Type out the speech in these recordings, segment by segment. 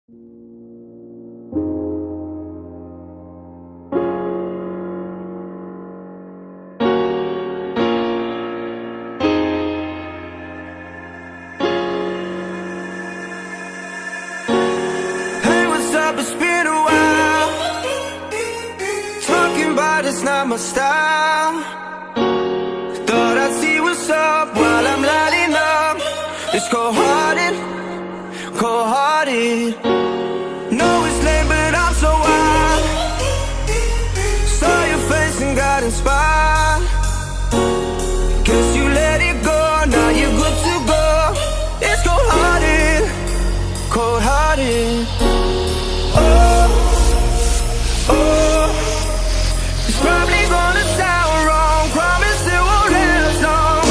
It's been a while. Talking about it's not my style. Thought I'd see what's up while I'm lighting up. It's cold-hearted, cold-hearted. Know it's late but I'm so wild. Saw your face and got inspired. Guess you let it go, now you're good to go. It's cold-hearted, cold-hearted. It's probably gonna sound wrong, promise it won't last long.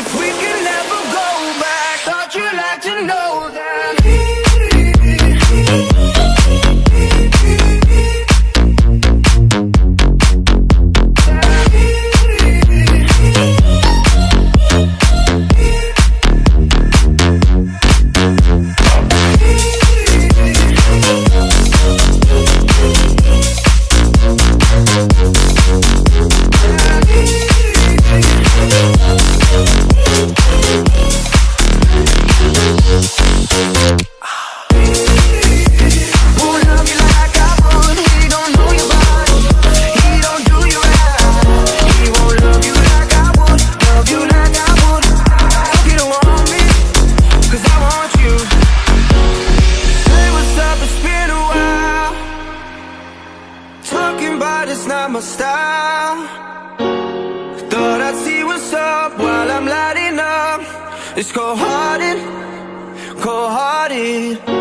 If we can never go back, thought you'd like to know that. It's not my style. Thought I'd see what's up while I'm lighting up. It's cold-hearted, cold-hearted.